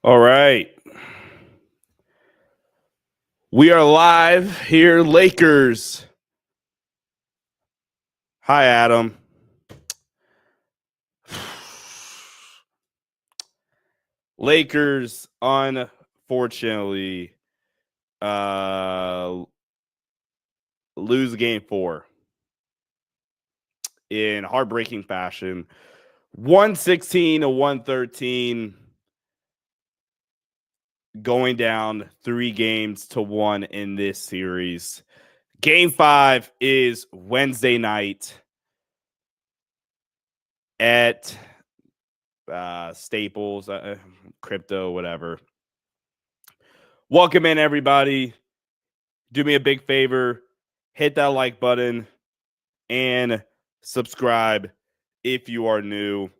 All right. We are live here, Lakers. Hi, Adam. Lakers, unfortunately, lose game 4 in heartbreaking fashion. 116 to 113, going down 3-1 in this series. Game 5 is Wednesday night at Staples, Crypto, whatever. Welcome in, everybody. Do me a big favor. Hit that like button and subscribe if you are new.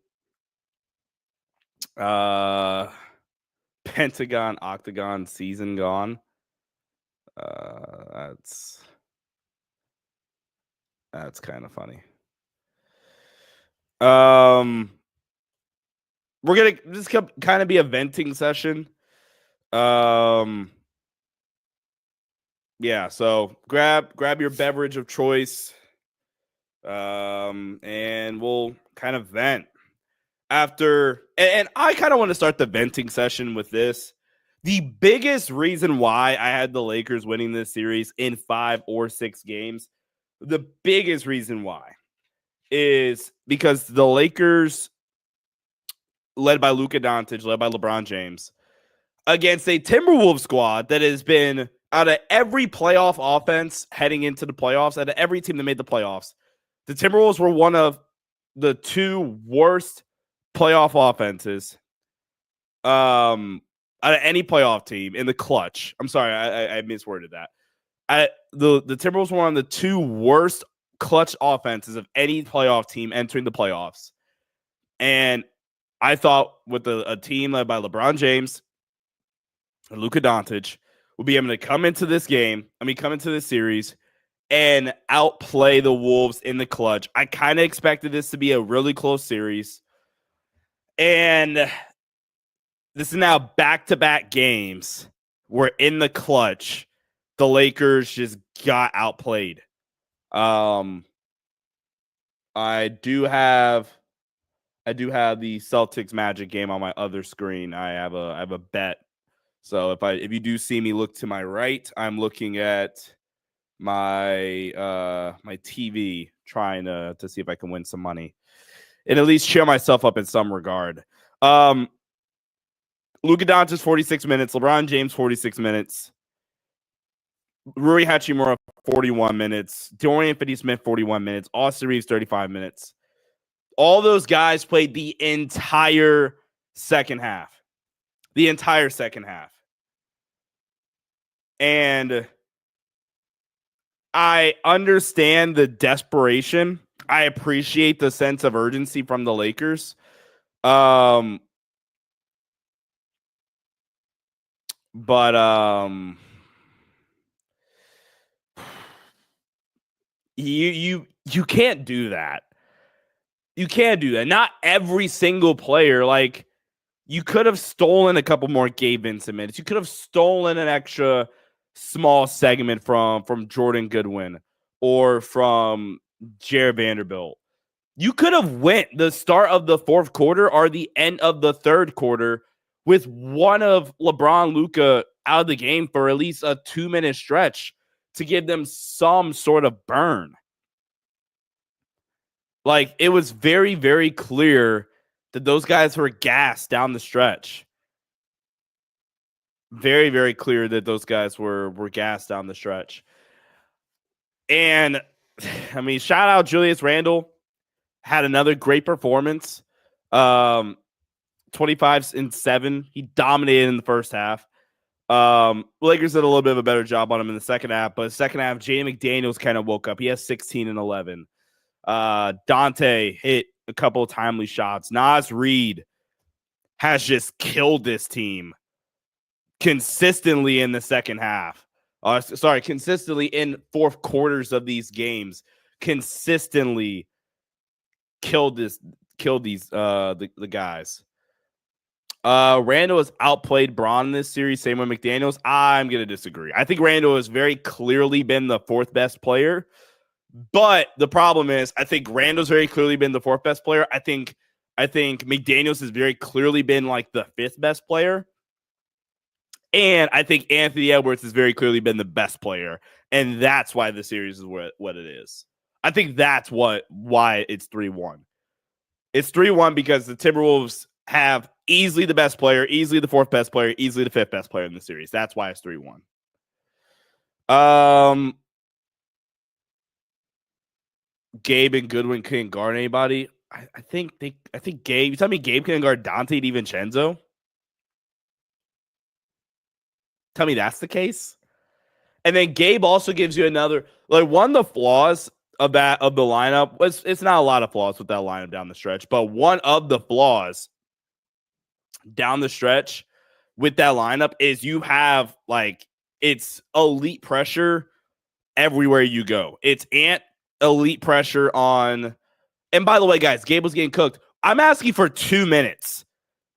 Pentagon, Octagon season gone. That's kind of funny. We're gonna just kind of be a venting session. Yeah, so grab your beverage of choice, and we'll kind of vent after. And I kind of want to start the venting session with this. The biggest reason why I had the Lakers winning this series in 5 or 6 games, the biggest reason why is because the Lakers, led by Luka Doncic, led by LeBron James, against a Timberwolves squad that has been, out of every playoff offense heading into the playoffs, out of every team that made the playoffs, the Timberwolves were one of the 2 worst playoff offenses out of any playoff team in the clutch. I'm sorry, I misworded that. The Timberwolves were one of the 2 worst clutch offenses of any playoff team entering the playoffs. And I thought with a team led by LeBron James and Luka Doncic will be able to come into this series and outplay the Wolves in the clutch. I kind of expected this to be a really close series. And this is now back-to-back games where in the clutch, the Lakers just got outplayed. I do have the Celtics Magic game on my other screen. I have a bet. So if you do see me look to my right, I'm looking at my my TV, trying to see if I can win some money and at least cheer myself up in some regard. Luka Doncic 46 minutes, LeBron James 46 minutes, Rui Hachimura 41 minutes, Dorian Finney-Smith 41 minutes, Austin Reaves 35 minutes. All those guys played the entire second half. The entire second half. And I understand the desperation. I appreciate the sense of urgency from the Lakers. But you can't do that. You can't do that. Not every single player. Like, you could have stolen a couple more Gabe Vincent minutes. You could have stolen an extra small segment from Jordan Goodwin or from Jared Vanderbilt. You could have went the start of the 4th quarter or the end of the 3rd quarter with one of LeBron, Luka out of the game for at least a 2-minute stretch to give them some sort of burn. Like, it was very, very clear that those guys were gassed down the stretch. Very, very clear that those guys were gassed down the stretch. And, I mean, shout out Julius Randle. Had another great performance. 25 and 7. He dominated in the first half. Lakers did a little bit of a better job on him in the second half, but second half, Jaden McDaniels kind of woke up. He has 16 and 11. Dante hit a couple of timely shots. Naz Reid has just killed this team consistently in the second half. Consistently in 4th quarters of these games. Consistently killed these the guys. Randall has outplayed Braun in this series. Same with McDaniels. I'm going to disagree. I think Randall has very clearly been the fourth best player. But the problem is, I think Randall's very clearly been the fourth best player. I think McDaniels has very clearly been like the fifth best player. And I think Anthony Edwards has very clearly been the best player. And that's why the series is what it is. I think that's why it's 3-1. It's 3-1 because the Timberwolves have easily the best player, easily the fourth best player, easily the fifth best player in the series. That's why it's 3-1. Gabe and Goodwin couldn't guard anybody. I think Gabe. You tell me Gabe couldn't guard Dante DiVincenzo? Tell me that's the case. And then Gabe also gives you another, like, one of the flaws of the lineup was, it's not a lot of flaws with that lineup down the stretch, but one of the flaws down the stretch with that lineup is you have, like, it's elite pressure everywhere you go. It's elite pressure on, and by the way, guys, Gabe was getting cooked. I'm asking for 2 minutes.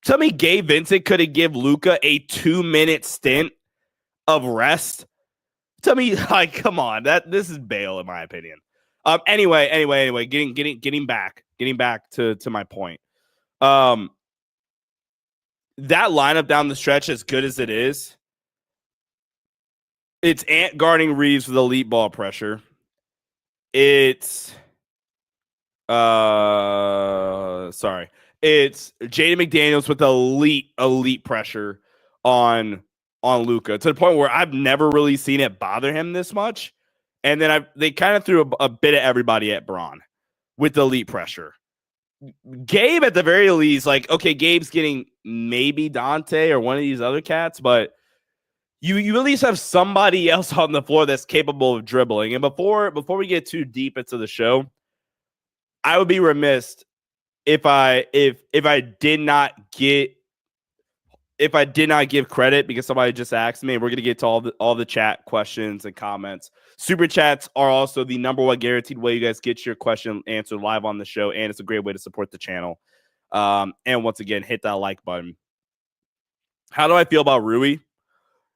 Tell me Gabe Vincent could have give Luka a 2-minute stint of rest. Tell me, like, come on, this is bail in my opinion. Anyway, getting back to my point. That lineup down the stretch, as good as it is, it's Ant guarding Reaves with elite ball pressure. It's It's Jaden McDaniels with elite pressure on Luka, to the point where I've never really seen it bother him this much. And then they kind of threw a bit of everybody at Braun with the elite pressure. Gabe, at the very least, like, okay, Gabe's getting maybe Dante or one of these other cats, but you at least have somebody else on the floor that's capable of dribbling. And before we get too deep into the show, I would be remiss if I did not give credit, because somebody just asked me. We're going to get to all the chat questions and comments. Super chats are also the number one guaranteed way you guys get your question answered live on the show, and it's a great way to support the channel. And once again, hit that like button. How do I feel about Rui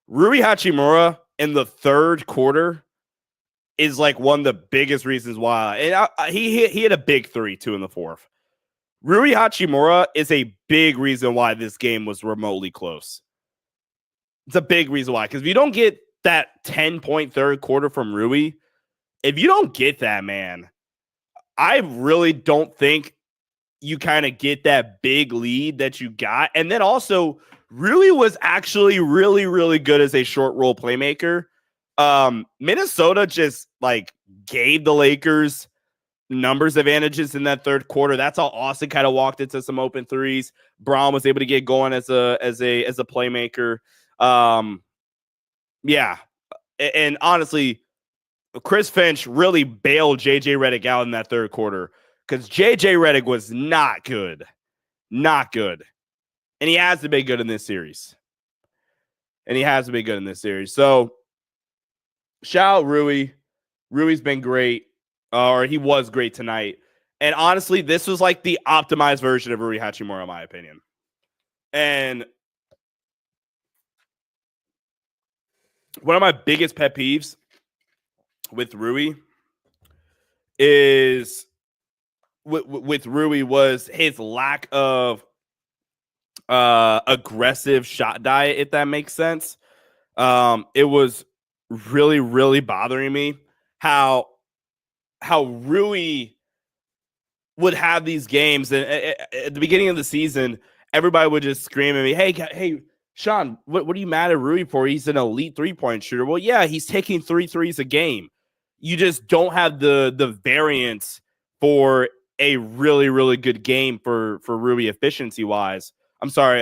Hachimura in the third quarter is like one of the biggest reasons why. And he hit a big 3 too in the fourth. Rui Hachimura is a big reason why this game was remotely close. It's a big reason why. Because if you don't get that 10-point third quarter from Rui, if you don't get that, man, I really don't think you kind of get that big lead that you got. And then also, Rui was actually really, really good as a short roll playmaker. Minnesota just, like, gave the Lakers numbers advantages in that third quarter. That's how Austin kind of walked into some open threes. Braun was able to get going as a playmaker. Yeah. And honestly, Chris Finch really bailed JJ Redick out in that third quarter, because JJ Redick was not good. Not good. And he has to be good in this series. So shout out Rui. Rui's been great. Or he was great tonight. And honestly, this was like the optimized version of Rui Hachimura, in my opinion. And one of my biggest pet peeves with Rui is with Rui was his lack of aggressive shot diet, if that makes sense. It was really, really bothering me how Rui would have these games, and at the beginning of the season, everybody would just scream at me, hey, Sean, what are you mad at Rui for? He's an elite 3-point shooter. Well, yeah, he's taking 3 threes a game. You just don't have the variance for a really, really good game for Rui efficiency-wise. I'm sorry,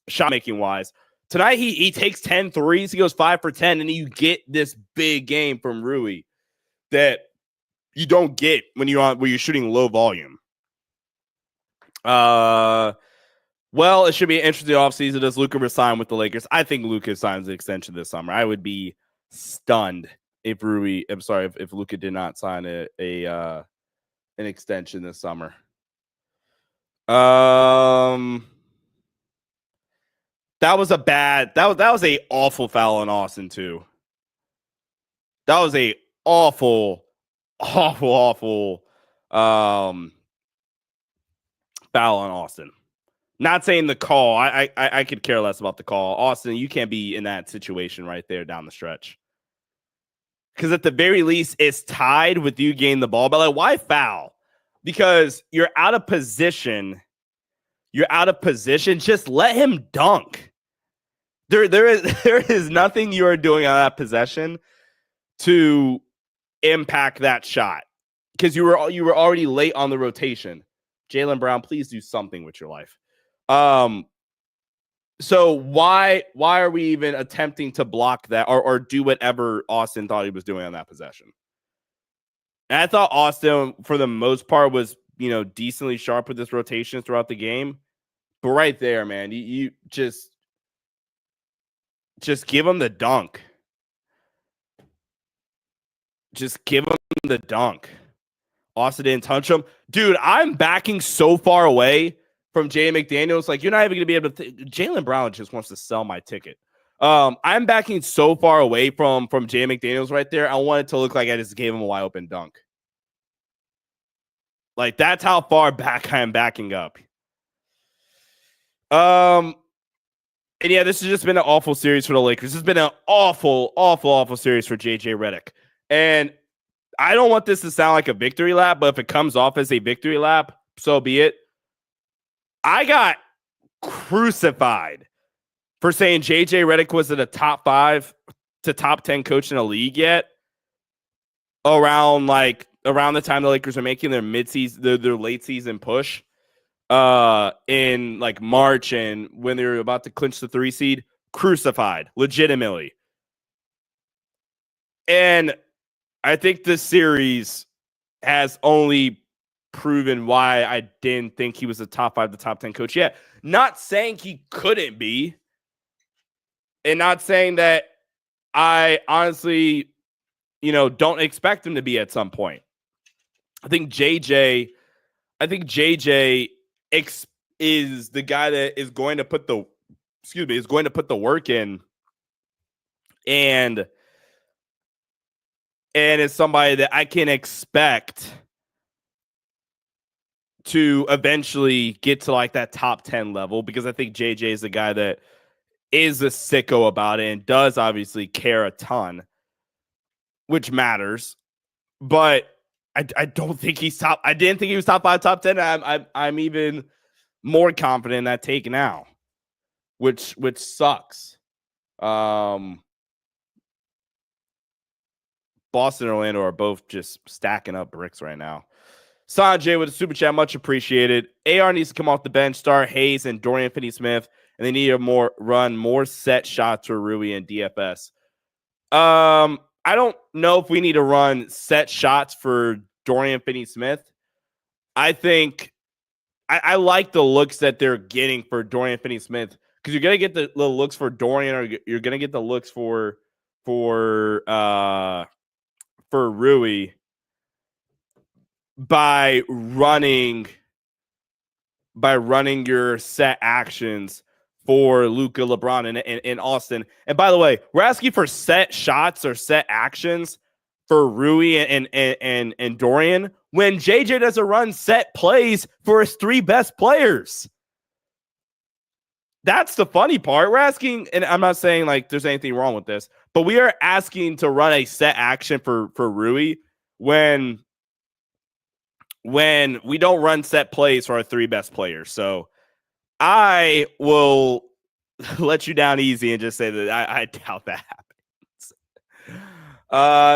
shot-making wise. Tonight, he takes 10 threes. He goes 5 for 10, and you get this big game from Rui that you don't get when you're shooting low volume. Well, it should be an interesting offseason. Does Luka resign with the Lakers? I think Luka signs an extension this summer. I would be stunned if Luka did not sign an extension this summer. That was a bad. That was a awful foul on Austin too. That was a awful foul on Austin. Not saying the call. I could care less about the call. Austin, you can't be in that situation right there down the stretch. Because at the very least, it's tied with you getting the ball. But like, why foul? Because you're out of position. You're out of position. Just let him dunk. There is nothing you are doing on that possession to impact that shot. Because you were already late on the rotation. Jalen Brown, please do something with your life. So why are we even attempting to block that or do whatever Austin thought he was doing on that possession? And I thought Austin, for the most part, was, decently sharp with his rotations throughout the game. But right there, man, you just give him the dunk. Just give him the dunk. Austin didn't touch him. Dude, I'm backing so far away from Jay McDaniels. Like, you're not even going to be able to Jalen Brown just wants to sell my ticket. I'm backing so far away from Jay McDaniels right there. I want it to look like I just gave him a wide open dunk. Like, that's how far back I am backing up. And yeah, this has just been an awful series for the Lakers. This has been an awful series for JJ Redick. And I don't want this to sound like a victory lap, but if it comes off as a victory lap, so be it. I got crucified for saying JJ Redick wasn't a top 5 to top 10 coach in the league yet. Around the time the Lakers are making their mid-season, their late season push, in like March, and when they were about to clinch the 3 seed, crucified legitimately. And I think this series has only proven why I didn't think he was a top 5 to top 10 coach yet. Not saying he couldn't be, and not saying that I honestly, don't expect him to be at some point. I think JJ is the guy that is going to put the work in, and is somebody that I can expect to eventually get to like that top 10 level, because I think JJ is the guy that is a sicko about it and does obviously care a ton, which matters. But I don't think he's top. I didn't think he was top 5, top 10. I'm even more confident in that take now, which sucks. Boston and Orlando are both just stacking up bricks right now. Sanjay with a super chat, much appreciated. AR needs to come off the bench, start Hayes and Dorian Finney-Smith, and they need to run more set shots for Rui and DFS. I don't know if we need to run set shots for Dorian Finney-Smith. I think I like the looks that they're getting for Dorian Finney-Smith, because you're gonna get the looks for Dorian, or you're gonna get the looks for Rui by running your set actions for Luka, LeBron, and Austin. And by the way, we're asking for set shots or set actions for Rui and Dorian when JJ doesn't run set plays for his 3 best players. That's the funny part. We're asking, and I'm not saying like there's anything wrong with this, but we are asking to run a set action for Rui when we don't run set plays for our 3 best players. So I will let you down easy and just say that I doubt that happens.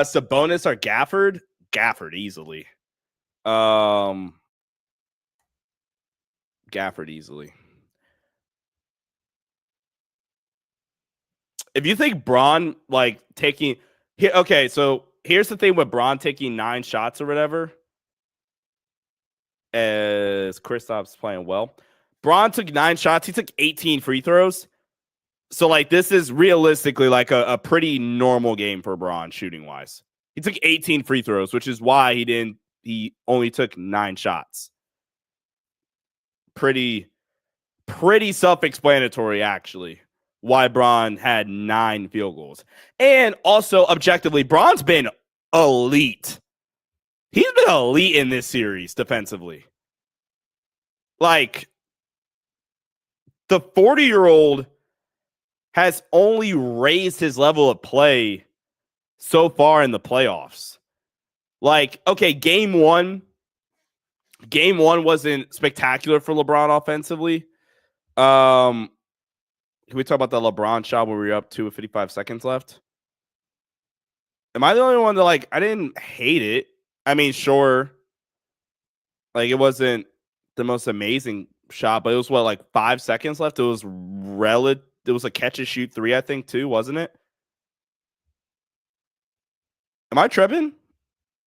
Sabonis or Gafford? Gafford easily. Gafford easily. If you think Braun taking okay, so here's the thing with Braun taking 9 shots or whatever, as Kristaps playing well. Braun took 9 shots. He took 18 free throws. So, this is realistically a pretty normal game for Braun shooting wise. He took 18 free throws, which is why he only took 9 shots. Pretty self-explanatory, actually. why Bron had 9 field goals. And also, objectively, Bron's been elite. He's been elite in this series defensively. Like, the 40-year-old has only raised his level of play so far in the playoffs. Like, okay, game one wasn't spectacular for LeBron offensively. Can we talk about the LeBron shot where we were up 2 with 55 seconds left? Am I the only one that, like, I didn't hate it? I mean, sure. Like, it wasn't the most amazing shot, but it was, what, like 5 seconds left? It was it was a catch and shoot 3, I think, too, wasn't it? Am I tripping?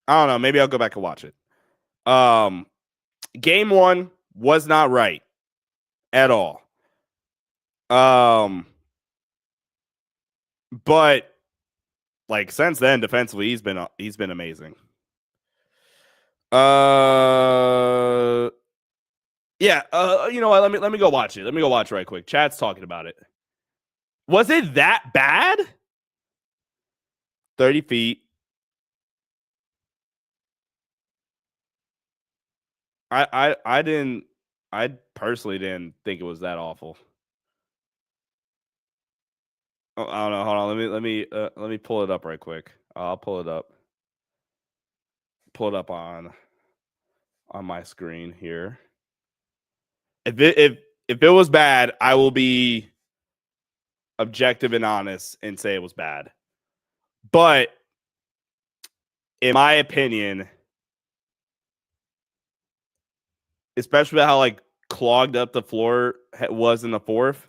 I don't know. Maybe I'll go back and watch it. Game one was not right at all. But like since then, defensively, he's been amazing. Yeah. You know what? Let me go watch it. Let me go watch right quick. Chat's talking about it. Was it that bad? 30 feet. I personally didn't think it was that awful. Oh, I don't know. Hold on. Let me pull it up right quick. I'll pull it up. Pull it up on my screen here. If it was bad, I will be objective and honest and say it was bad. But in my opinion, especially how like clogged up the floor was in the fourth,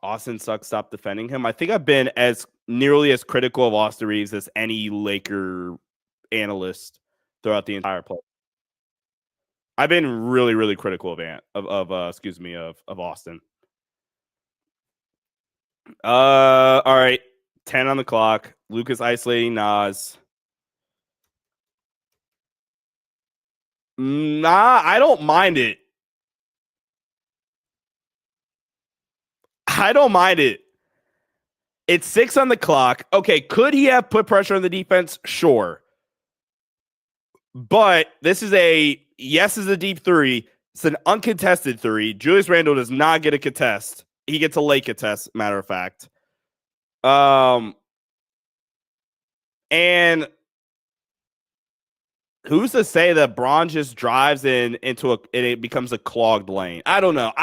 Austin sucks. Stop defending him. I think I've been nearly as critical of Austin Reaves as any Laker analyst throughout the entire play. I've been really, really critical of Austin. All right. 10 on the clock. Lucas isolating Nas. Nah, I don't mind it. I don't mind it. It's 6 on the clock. Okay, could he have put pressure on the defense? Sure. But this is a deep 3. It's an uncontested 3. Julius Randle does not get a contest. He gets a late contest, matter of fact. And who's to say that Bron just drives and it becomes a clogged lane? I don't know.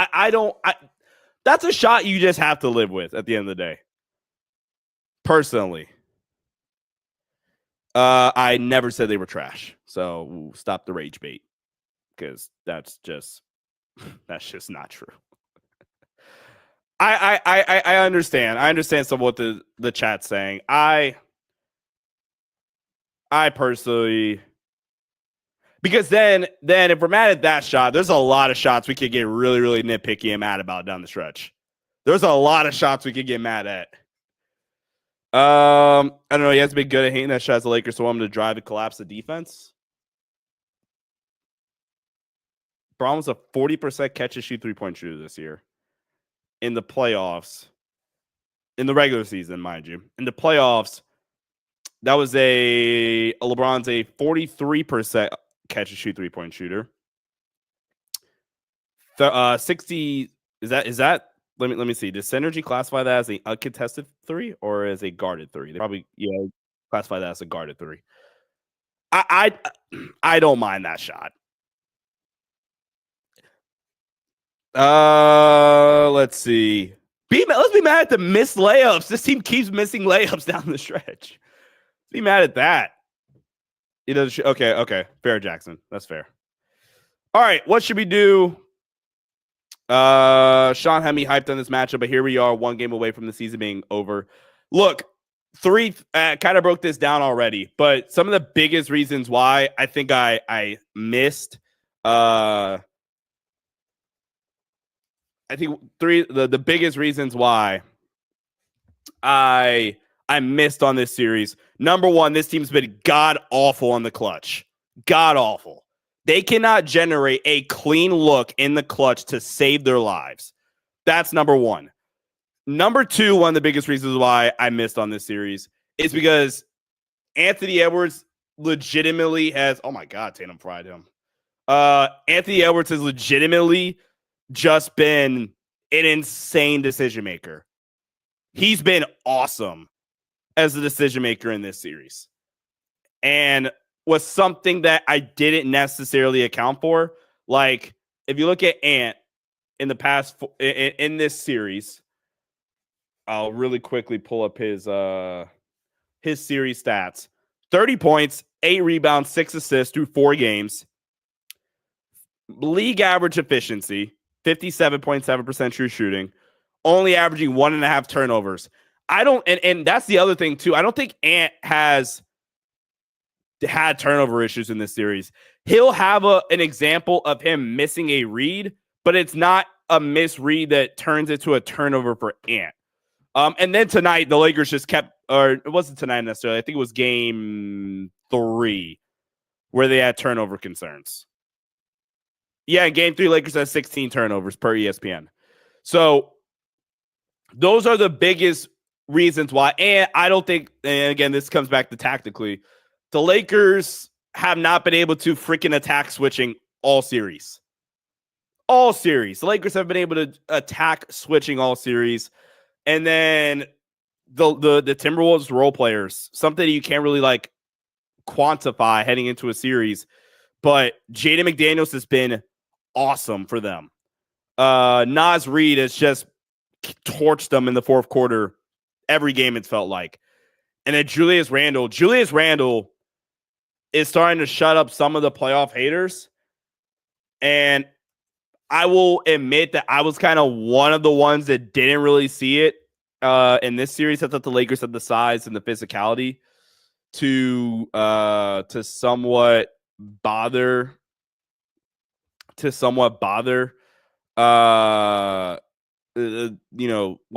That's a shot you just have to live with at the end of the day. Personally. I never said they were trash. So stop the rage bait. Because that's just not true. I understand. I understand some of what the chat's saying. I personally, because then if we're mad at that shot, there's a lot of shots we could get really, really nitpicky and mad about down the stretch. There's a lot of shots we could get mad at. I don't know. He has been good at hitting that shot as the Lakers, so I want him to drive and collapse the defense. Bron was a 40% catch and shoot 3-point shooter this year. In the playoffs, in the regular season, mind you. In the playoffs, that was LeBron's a 43% catch and shoot 3-point shooter. 60 is that let me see. Does Synergy classify that as a uncontested 3 or as a guarded 3? They probably classify that as a guarded 3. I don't mind that shot. Let's see. Let's be mad at the missed layups. This team keeps missing layups down the stretch. Be mad at that. He does. Okay. Fair, Jackson. That's fair. All right. What should we do? Sean had me hyped on this matchup, but here we are, 1 game away from the season being over. Look, 3 kind of broke this down already, but some of the biggest reasons why I think I missed. I think the biggest reasons why I missed on this series. Number 1, this team's been god awful on the clutch. God awful. They cannot generate a clean look in the clutch to save their lives. That's number 1. Number two, one of the biggest reasons why I missed on this series is because Anthony Edwards legitimately has, oh my God, Tatum fried him. Anthony Edwards has legitimately just been an insane decision maker. He's been awesome as a decision maker in this series, and was something that I didn't necessarily account for. Like, if you look at Ant in the past in this series, I'll really quickly pull up his series stats. 30 points, 8 rebounds, 6 assists through 4 games. League average efficiency, 57.7% true shooting, only averaging 1.5 turnovers. And that's the other thing too. I don't think Ant has had turnover issues in this series. He'll have an example of him missing a read, but it's not a misread that turns into a turnover for Ant. And then tonight, the Lakers just kept, or it wasn't tonight necessarily, I think it was game 3 where they had turnover concerns. Yeah, in game 3, Lakers had 16 turnovers per ESPN. So those are the biggest reasons why. And I don't think, and again, this comes back to tactically, the Lakers have not been able to freaking attack switching all series. All series. The Lakers have been able to attack switching all series. And then the Timberwolves role players, something you can't really like quantify heading into a series. But Jaden McDaniels has been awesome for them. Naz Reid has just torched them in the fourth quarter every game, it's felt like. And then Julius Randle is starting to shut up some of the playoff haters. And I will admit that I was kind of one of the ones that didn't really see it in this series. I thought the Lakers had the size and the physicality to somewhat bother what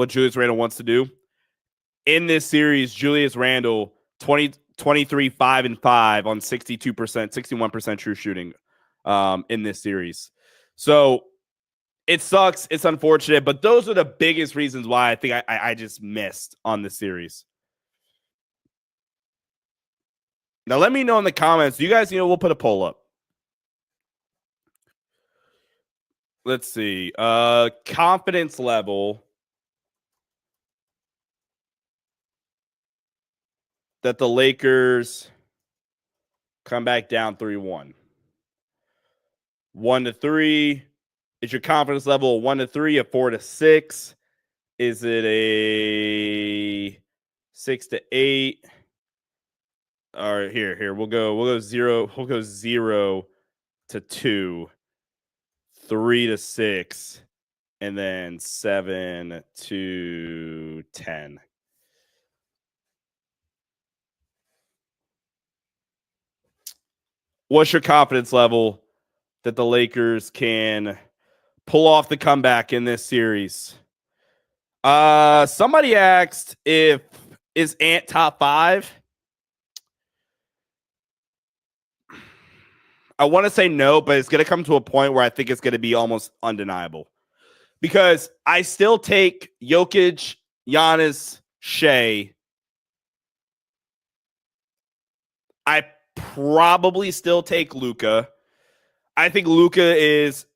Julius Randle wants to do. In this series, Julius Randle 23 5-5 on 62%, 61% true shooting in this series. So it sucks. It's unfortunate, but those are the biggest reasons why I think I just missed on this series. Now, let me know in the comments. You guys, we'll put a poll up. Let's see. Confidence level that the Lakers come back down 3-1. 1-3. Is your confidence level a 1-3, a 4-6? Is it a 6-8? All right, here. We'll go 0. We'll go 0-2, 3-6, and then 7-10. What's your confidence level that the Lakers can pull off the comeback in this series? Somebody asked is Ant top 5? I want to say no, but it's going to come to a point where I think it's going to be almost undeniable. Because I still take Jokic, Giannis, Shea. I probably still take Luka. I think Luka is,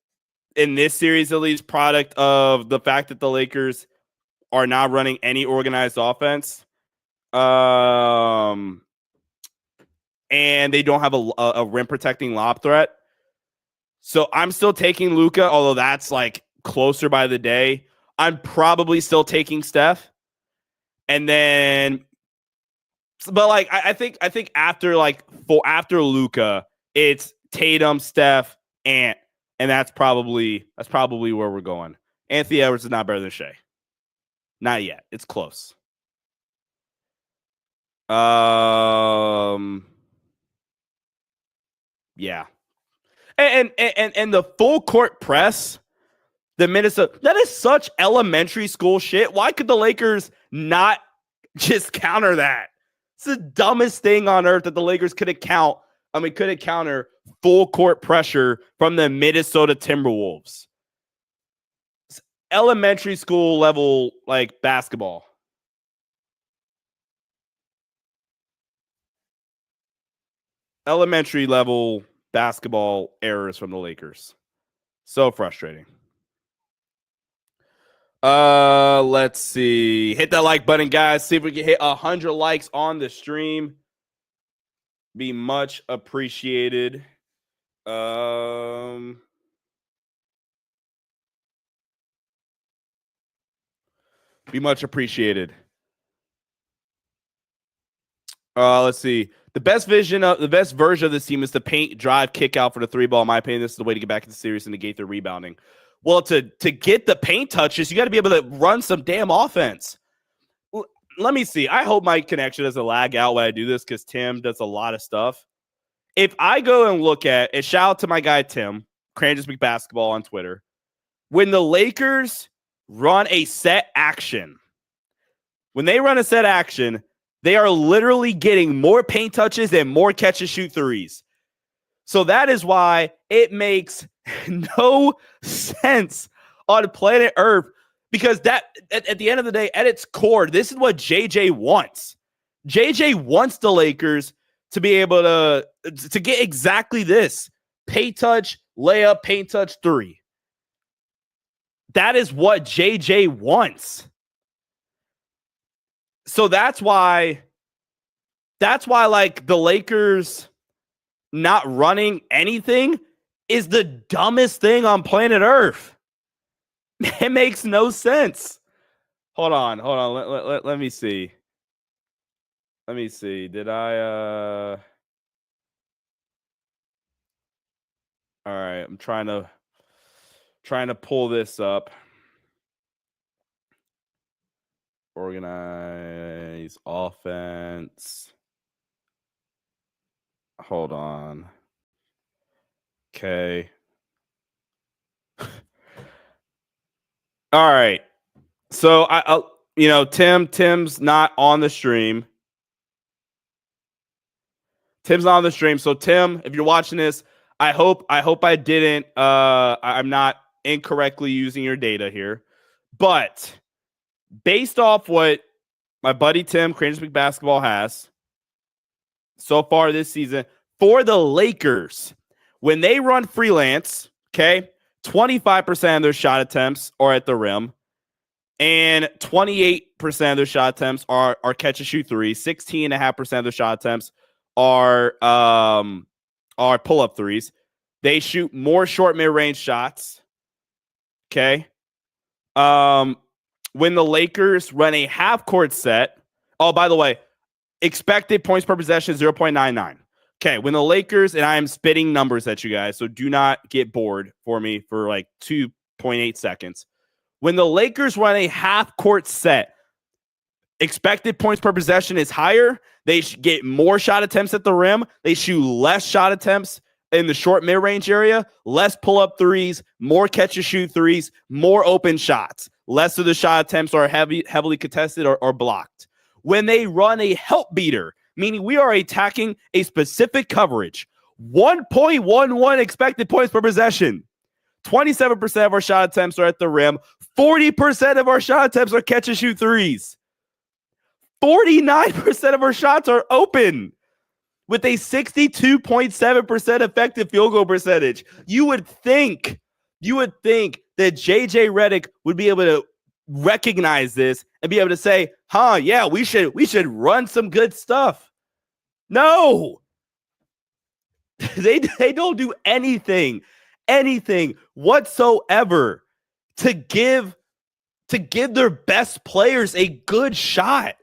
in this series at least, product of the fact that the Lakers are not running any organized offense. And they don't have a rim protecting lob threat. So I'm still taking Luka, although that's like closer by the day. I'm probably still taking Steph. And then, but like I think after Luka, it's Tatum, Steph, Ant, and that's probably where we're going. Anthony Edwards is not better than Shea. Not yet. It's close. Yeah. And the full court press, the Minnesota, that is such elementary school shit. Why could the Lakers not just counter that? It's the dumbest thing on earth that the Lakers couldn't counter full court pressure from the Minnesota Timberwolves. It's elementary school level, like basketball. Elementary level basketball errors from the Lakers. So frustrating. Let's see. Hit that like button, guys. See if we can hit 100 likes on the stream. Be much appreciated. Be much appreciated. Let's see. The best version of this team is to paint, drive, kick out for the three ball. In my opinion, this is the way to get back into the series and negate their rebounding. Well, to get the paint touches, you got to be able to run some damn offense. Let me see. I hope my connection doesn't lag out when I do this because Tim does a lot of stuff. If I go and look at it, shout out to my guy Tim, Cran Just Speak Basketball on Twitter. When the Lakers run a set action, they are literally getting more paint touches and more catch and shoot threes. So that is why it makes no sense on planet Earth, because that at the end of the day, at its core, this is what JJ wants. JJ wants the Lakers to be able to get exactly this: paint touch, layup, paint touch, three. That is what JJ wants. So that's why like the Lakers not running anything is the dumbest thing on planet Earth. It makes no sense. Hold on. Let me see. Did I all right, I'm trying to pull this up. Organize offense. Hold on. Okay. All right. So Tim's not on the stream. So Tim, if you're watching this, I hope I didn't I'm not incorrectly using your data here. But based off what my buddy Tim, Cran Just Speak Basketball, has so far this season for the Lakers, when they run freelance, okay, 25% of their shot attempts are at the rim, and 28% of their shot attempts are catch and shoot threes. 16.5% of their shot attempts are pull up threes. They shoot more short mid range shots. Okay. When the Lakers run a half court set, oh, by the way, expected points per possession 0.99. Okay, when the Lakers, and I am spitting numbers at you guys, so do not get bored for me for like 2.8 seconds. When the Lakers run a half court set, expected points per possession is higher. They get more shot attempts at the rim. They shoot less shot attempts in the short mid-range area, less pull-up threes, more catch-and-shoot threes, more open shots. Less of the shot attempts are heavily contested or blocked. When they run a help beater, meaning we are attacking a specific coverage, 1.11 expected points per possession. 27% of our shot attempts are at the rim. 40% of our shot attempts are catch-and-shoot threes. 49% of our shots are open with a 62.7% effective field goal percentage. You would think that JJ Redick would be able to recognize this and be able to say, yeah, we should run some good stuff. No. They don't do anything whatsoever to give their best players a good shot.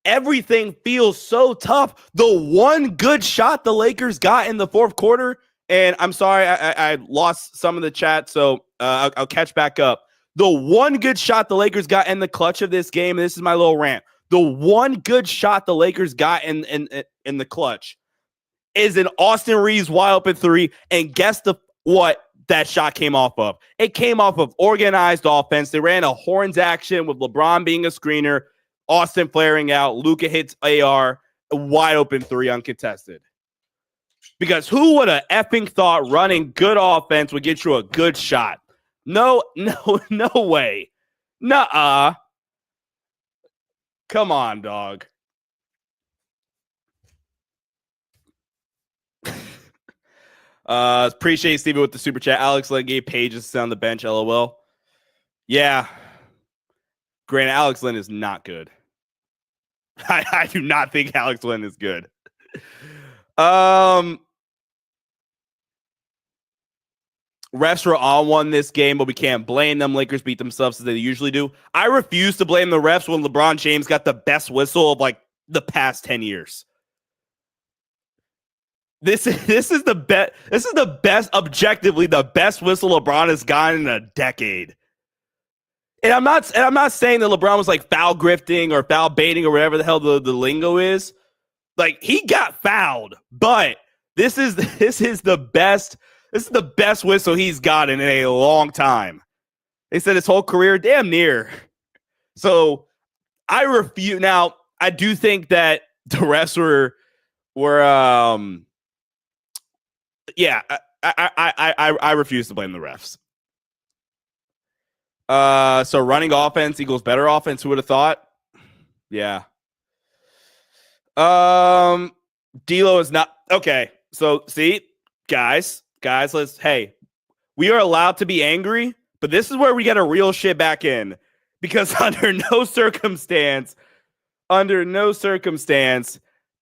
Everything feels so tough. The one good shot the Lakers got in the fourth quarter, and I'm sorry, I lost some of the chat, so I'll catch back up. The one good shot the Lakers got in the clutch of this game, and this is my little rant. The one good shot the Lakers got in the clutch is an Austin Reaves wide open three, and guess what that shot came off of? It came off of organized offense. They ran a horns action with LeBron being a screener, Austin flaring out, Luka hits AR, a wide open three uncontested. Because who would have effing thought running good offense would get you a good shot? No way. Nuh-uh. Come on, dog. Appreciate Stevie with the super chat. Alex Len gave Pages on the bench. LOL. Yeah. Granted, Alex Len is not good. I do not think Alex Len is good. Refs were on one this game, but we can't blame them. Lakers beat themselves as they usually do. I refuse to blame the refs when LeBron James got the best whistle of like the past 10 years. This is the best. This is the best, objectively, the best whistle LeBron has gotten in a decade. And I'm not saying that LeBron was like foul grifting or foul baiting or whatever the hell the lingo is. Like, he got fouled, but this is the best. This is the best whistle he's gotten in a long time. They said his whole career, damn near. So I refuse. Now, I do think that the refs were yeah, I refuse to blame the refs. So running offense equals better offense. Who would have thought? Yeah. D'Lo is not okay. So see, guys, we are allowed to be angry, but this is where we get a real shit back in, because under no circumstance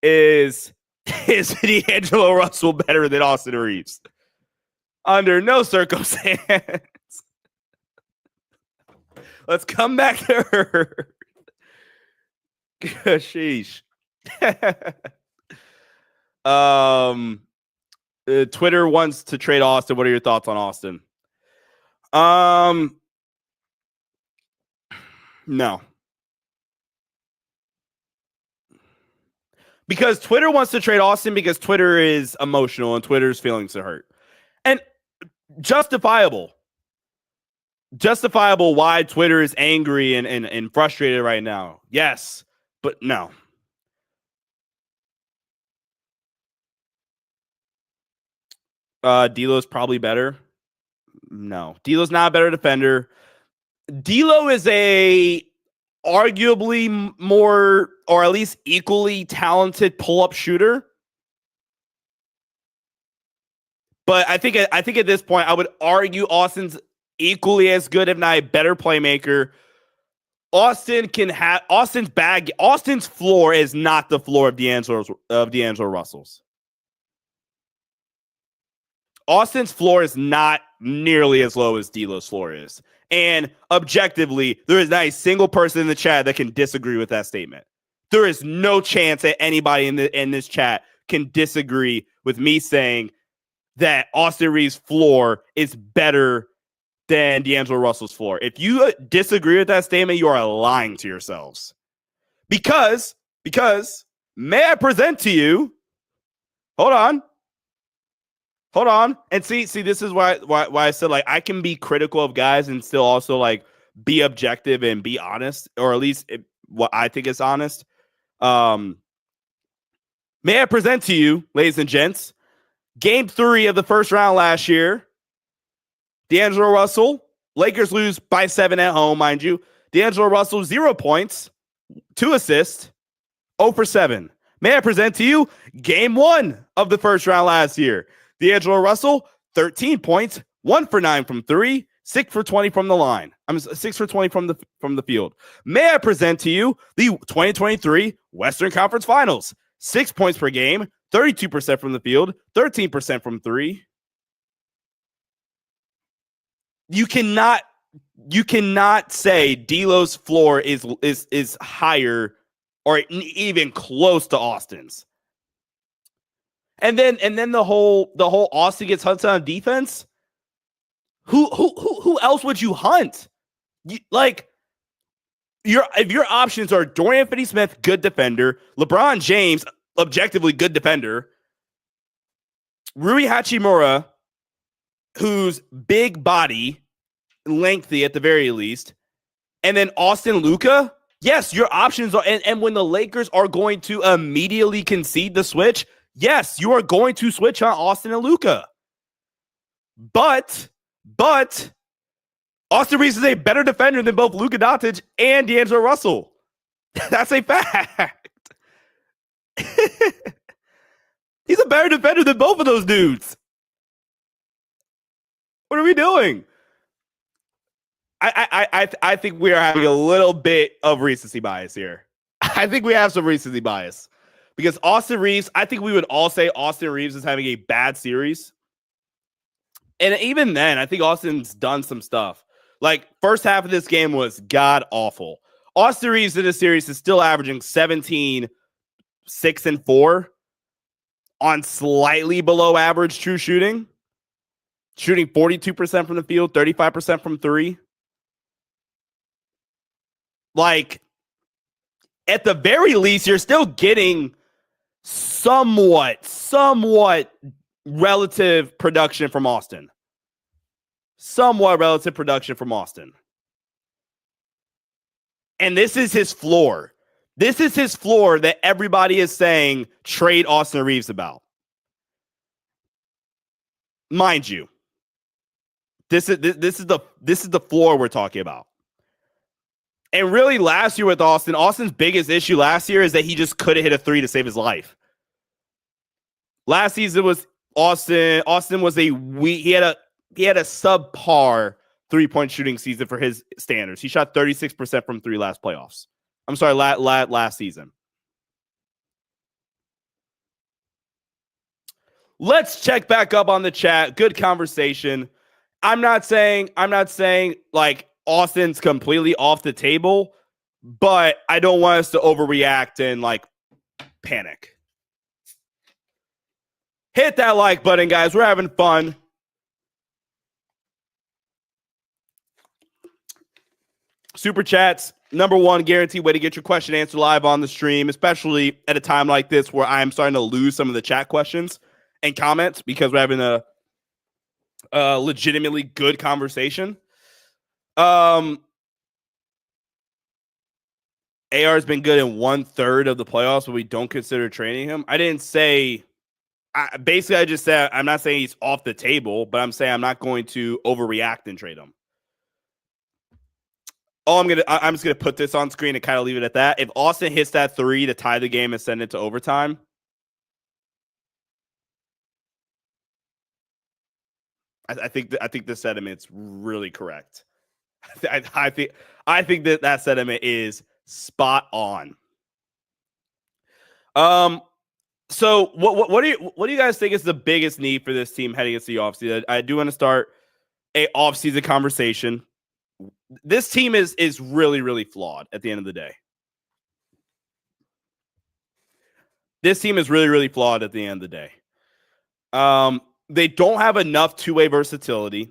is D'Angelo Russell better than Austin Reaves. Under no circumstance. Let's come back to her. Sheesh. Twitter wants to trade Austin. What are your thoughts on Austin? No. Because Twitter wants to trade Austin because Twitter is emotional and Twitter's feelings are hurt. And justifiable why Twitter is angry and frustrated right now. Yes, but no. D'Lo's probably better. No, D'Lo's not a better defender. D'Lo is a arguably more, or at least equally talented pull-up shooter. But I think at this point, I would argue Austin's equally as good, if not a better playmaker. Austin's floor is not the floor of D'Angelo Russell's. Austin's floor is not nearly as low as D'Lo's floor is. And objectively, there is not a single person in the chat that can disagree with that statement. There is no chance that anybody in this chat can disagree with me saying that Austin Reaves' floor is better than D'Angelo Russell's floor. If you disagree with that statement, you are lying to yourselves. Because may I present to you? Hold on. And see, this is why I said, like, I can be critical of guys and still also like be objective and be honest, or at least what I think is honest. May I present to you, ladies and gents, Game 3 of the first round last year. D'Angelo Russell, Lakers lose by 7 at home, mind you. D'Angelo Russell, 0 points, 2 assists, 0 for 7. May I present to you Game 1 of the first round last year. D'Angelo Russell, 13 points, 1 for 9 from 3, 6 for 20 from the line. 6 for 20 from the field. May I present to you the 2023 Western Conference Finals. 6 points per game, 32% from the field, 13% from 3. You cannot say D'Lo's floor is higher or even close to Austin's. And then the whole Austin gets hunted on defense. Who else would you hunt? If your options are Dorian Finney-Smith, good defender, LeBron James, objectively good defender, Rui Hachimura, who's big body, lengthy at the very least, and then Austin Luka. Yes, your options are, and when the Lakers are going to immediately concede the switch, yes, you are going to switch on Austin and Luka. But Austin Reaves is a better defender than both Luka Doncic and D'Angelo Russell. That's a fact. He's a better defender than both of those dudes. What are we doing? I think we are having a little bit of recency bias here. I think we have some recency bias because Austin Reaves, I think we would all say Austin Reaves is having a bad series. And even then, I think Austin's done some stuff. Like, first half of this game was god awful. Austin Reaves in this series is still averaging 17, 6, and 4 on slightly below average true shooting. Shooting 42% from the field, 35% from three. Like, at the very least, you're still getting somewhat relative production from Austin. Somewhat relative production from Austin. And this is his floor. This is his floor that everybody is saying trade Austin Reaves about. Mind you, this is the floor we're talking about. And really, last year with Austin's biggest issue last year is that he just couldn't hit a three to save his life. Last season was Austin. Austin was he had a subpar 3-point shooting season for his standards. He shot 36% from three last playoffs. I'm sorry, last season. Let's check back up on the chat. Good conversation. I'm not saying like Austin's completely off the table, but I don't want us to overreact and like panic. Hit that like button, guys. We're having fun. Super chats, number one guaranteed way to get your question answered live on the stream, especially at a time like this where I'm starting to lose some of the chat questions and comments because we're having a legitimately good conversation. AR has been good in 1/3 of the playoffs, but we don't consider trading him. I didn't say. I just said I'm not saying he's off the table, but I'm saying I'm not going to overreact and trade him. I'm just gonna put this on screen and kind of leave it at that. If Austin hits that three to tie the game and send it to overtime, I think the sentiment's really correct. I think that sentiment is spot on. So what do you guys think is the biggest need for this team heading into the offseason? I do want to start a offseason conversation. This team is really, really flawed at the end of the day. This team is really, really flawed at the end of the day. They don't have enough two-way versatility.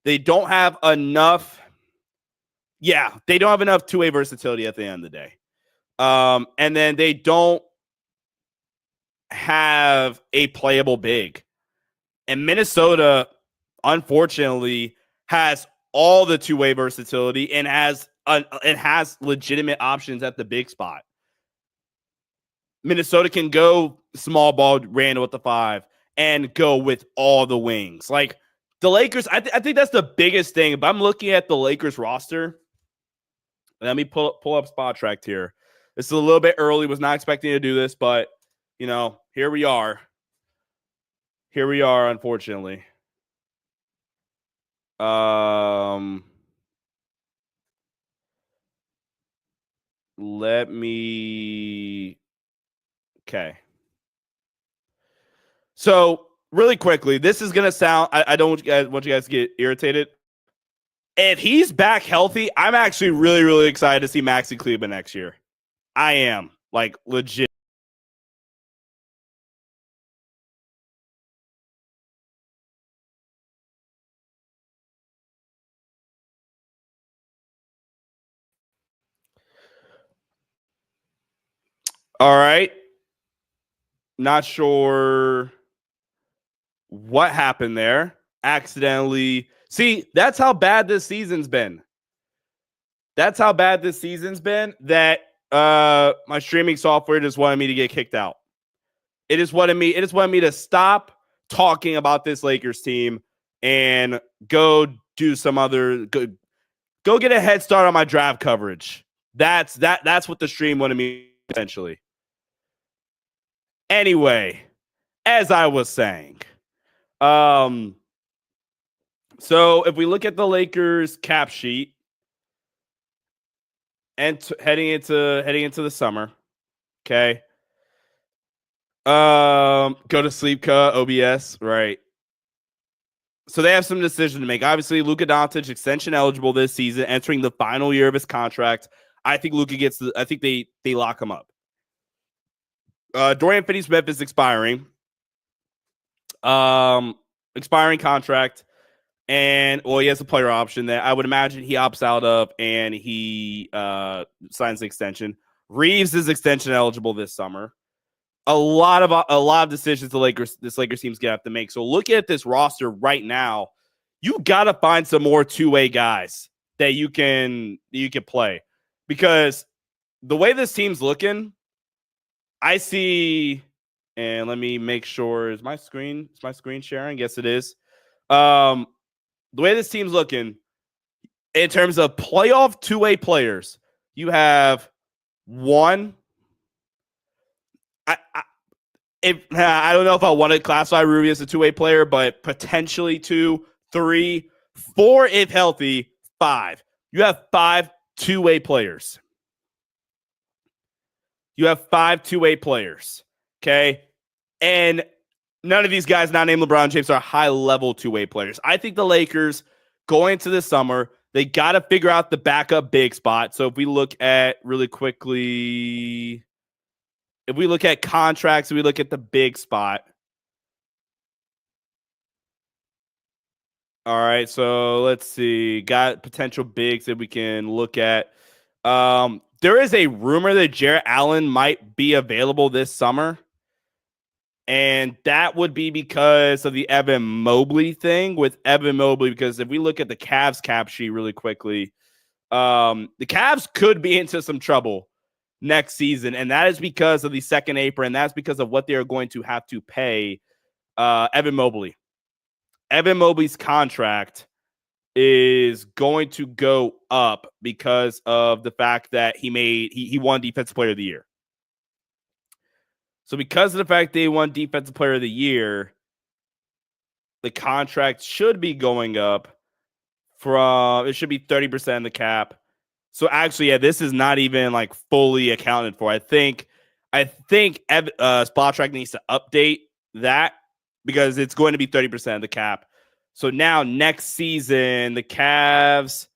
They don't have enough. Yeah, they don't have enough two-way versatility at the end of the day. And then they don't have a playable big. And Minnesota, unfortunately, has all the two-way versatility and has legitimate options at the big spot. Minnesota can go small ball Randall at the 5 and go with all the wings. Like the Lakers, I think that's the biggest thing. If I'm looking at the Lakers roster, let me pull up Spot Track here. This is a little bit early. Was not expecting to do this, but you know, here we are. Here we are, unfortunately. Let me. Okay. So really quickly, this is gonna sound. I don't want you guys to get irritated. If he's back healthy, I'm actually really, really excited to see Maxi Kleber next year. I am like legit. All right. Not sure what happened there. Accidentally. See, that's how bad this season's been. That's how bad this season's been that my streaming software just wanted me to get kicked out. It just wanted me to stop talking about this Lakers team and go do some other go get a head start on my draft coverage. That's what the stream wanted me essentially. Anyway, as I was saying, so if we look at the Lakers cap sheet and heading into the summer, okay. Go to sleep, OBS, right? So they have some decision to make. Obviously, Luka Doncic extension eligible this season, entering the final year of his contract. I think Luka gets I think they lock him up. Dorian Finney-Smith is expiring. Expiring contract. And, he has a player option that I would imagine he opts out of and he signs the extension. Reaves is extension eligible this summer. A lot of decisions this Lakers team's gonna have to make. So looking at this roster right now, you gotta find some more two-way guys that you can play. Because the way this team's looking, I see, and let me make sure, is my screen sharing? Yes, it is. The way this team's looking, in terms of playoff two-way players, you have one. I don't know if I want to classify Ruby as a two-way player, but potentially 2, 3, 4 if healthy, 5. You have 5 two-way players. Okay? And none of these guys not named LeBron James are high-level two-way players. I think the Lakers, going into the summer, they got to figure out the backup big spot. So if we look at really quickly, if we look at contracts, we look at the big spot. All right, so let's see. Got potential bigs that we can look at. There is a rumor that Jarrett Allen might be available this summer. And that would be because of the Evan Mobley thing with Evan Mobley. Because if we look at the Cavs cap sheet really quickly, the Cavs could be into some trouble next season. And that is because of the second apron. That's because of what they are going to have to pay Evan Mobley. Evan Mobley's contract is going to go up because of the fact that he won Defensive Player of the Year. So because of the fact they won Defensive Player of the Year, the contract should be going up it should be 30% of the cap. So actually, yeah, this is not even like fully accounted for. I think Spotrac needs to update that because it's going to be 30% of the cap. So now next season, the Cavs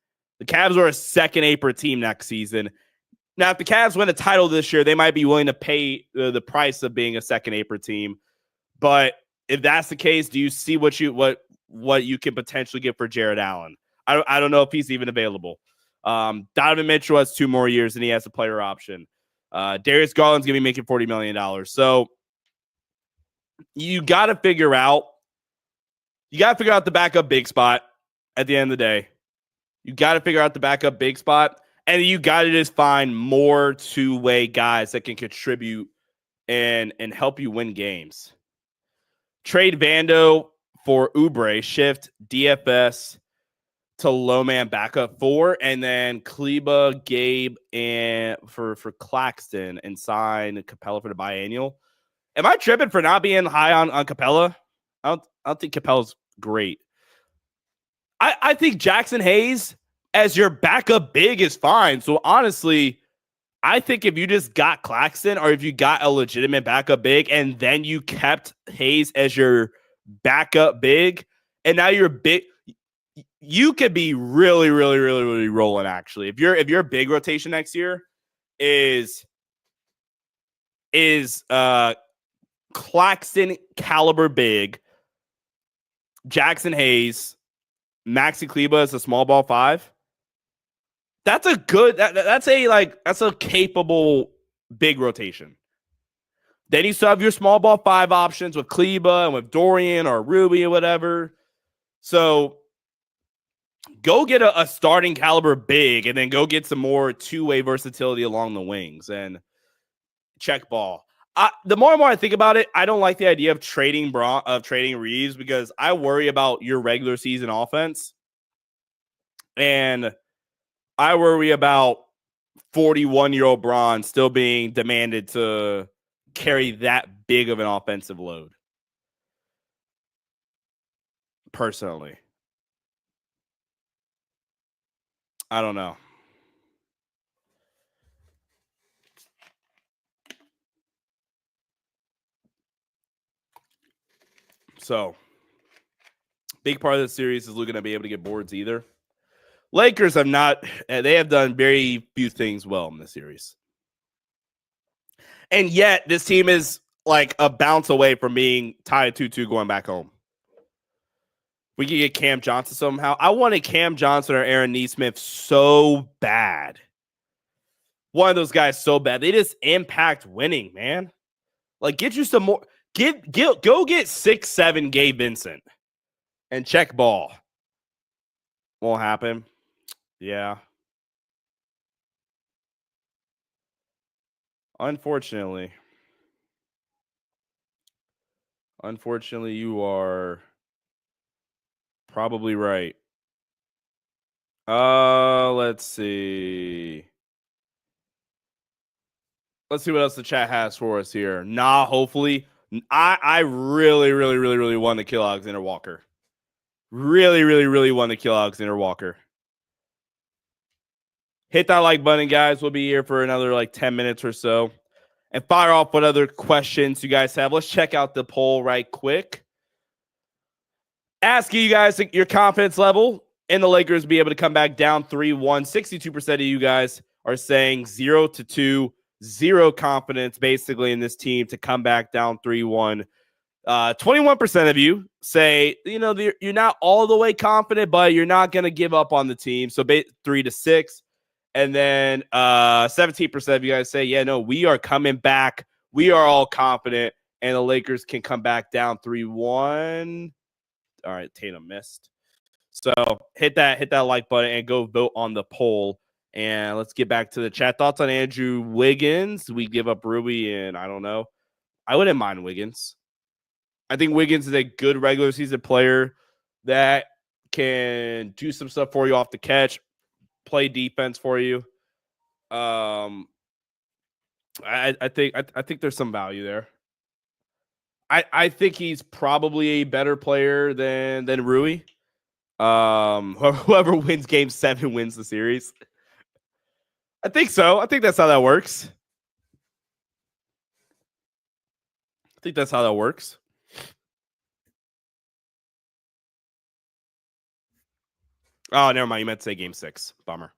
are a second apron team next season. Now, if the Cavs win a title this year, they might be willing to pay the price of being a second apron team. But if that's the case, do you see what you can potentially get for Jarrett Allen? I don't know if he's even available. Donovan Mitchell has 2 more years and he has a player option. Darius Garland's going to be making $40 million. So you got to figure out the backup big spot at the end of the day. You got to figure out the backup big spot. And you got to just find more two-way guys that can contribute and help you win games. Trade Vando for Oubre, shift DFS to low man backup 4, and then Kleba, Gabe, and for Claxton, and sign Capella for the biennial. Am I tripping for not being high on Capella? I don't think Capella's great. I think Jackson Hayes as your backup big is fine. So honestly, I think if you just got Claxton or if you got a legitimate backup big and then you kept Hayes as your backup big and now you're big, you could be really, really, really, really rolling actually. If your big rotation next year is Claxton caliber big, Jackson Hayes, Maxi Kleba is a small ball 5. That's a good. That's a capable big rotation. Then you still have your small ball 5 options with Kleba and with Dorian or Ruby or whatever. So go get a starting caliber big and then go get some more two-way versatility along the wings and check ball. The more and more I think about it, I don't like the idea of trading Reaves because I worry about your regular season offense, and I worry about 41-year-old Bron still being demanded to carry that big of an offensive load. Personally, I don't know. So, big part of the series is looking to be able to get boards either. Lakers have not, they have done very few things well in this series. And yet, this team is like a bounce away from being tied 2-2 going back home. We could get Cam Johnson somehow. I wanted Cam Johnson or Aaron Nesmith so bad. One of those guys so bad. They just impact winning, man. Like, get you some more. Go get 6'7" Gabe Vincent and check ball. Won't happen. Yeah. Unfortunately, you are probably right. Let's see. Let's see what else the chat has for us here. Hopefully. I really want to kill Alexander Walker. Really want to kill Alexander Walker. Hit that like button, guys. We'll be here for another like 10 minutes or so. And fire off what other questions you guys have. Let's check out the poll right quick. Asking you guys your confidence level in the Lakers be able to come back down 3-1. 62% of you guys are saying 0-2, zero confidence basically in this team to come back down 3-1. 21% of you say, you're not all the way confident, but you're not going to give up on the team. So 3-6. And then 17% of you guys say, yeah, no, we are coming back. We are all confident. And the Lakers can come back down 3-1. All right, Tatum missed. So hit that like button and go vote on the poll. And let's get back to the chat. Thoughts on Andrew Wiggins? We give up Rui, and I don't know. I wouldn't mind Wiggins. I think Wiggins is a good regular season player that can do some stuff for you off the catch, play defense for you. I think there's some value there. I think he's probably a better player than Rui. Whoever wins Game 7 wins the series. I think so. I think that's how that works. Oh, never mind. You meant to say Game 6. Bummer.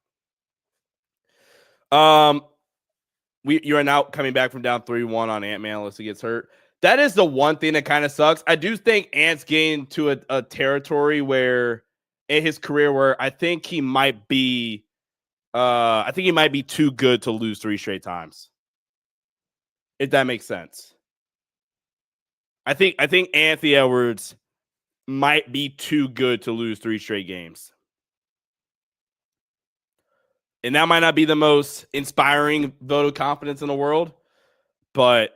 You are now coming back from down 3-1 on Ant-Man unless he gets hurt. That is the one thing that kind of sucks. I do think Ant's getting to a territory where in his career where I think he might be too good to lose 3 straight times. If that makes sense. I think Anthony Edwards might be too good to lose 3 straight games. And that might not be the most inspiring vote of confidence in the world, but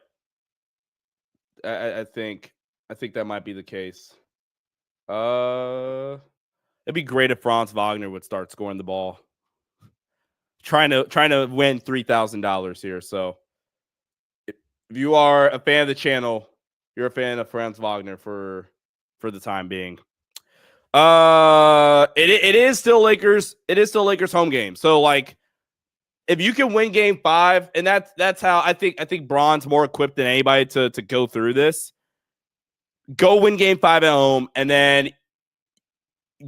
I think that might be the case. It'd be great if Franz Wagner would start scoring the ball. Trying to win $3,000 here. So if you are a fan of the channel, you're a fan of Franz Wagner for the time being. It is still Lakers. It is still Lakers home game. So like, if you can win Game 5, and that's how I think Bron's more equipped than anybody to go through this. Go win Game 5 at home, and then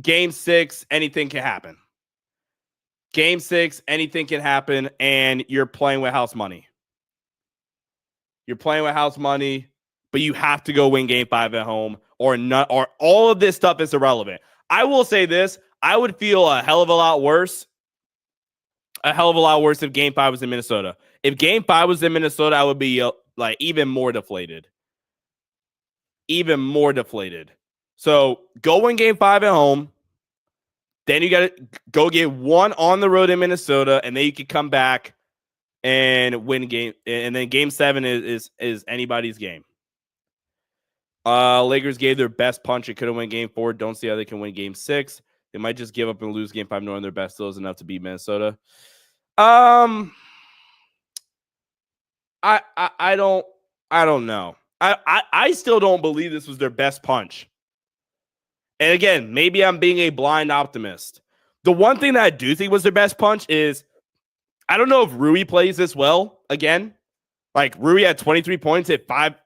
Game 6, anything can happen. Game 6, anything can happen, and you're playing with house money. But you have to go win Game 5 at home, or not, or all of this stuff is irrelevant. I will say this: I would feel a hell of a lot worse if Game 5 was in Minnesota. If Game 5 was in Minnesota, I would be like even more deflated. So go win Game 5 at home. Then you got to go get one on the road in Minnesota, and then you can come back and win game. And then game 7 is anybody's game. Lakers gave their best punch. It could have won game 4. Don't see how they can win game 6. They might just give up and lose game 5, knowing their best still is enough to beat Minnesota. I don't know. I still don't believe this was their best punch. And again, maybe I'm being a blind optimist. The one thing that I do think was their best punch is, I don't know if Rui plays this well again. Like, Rui had 23 points, hit five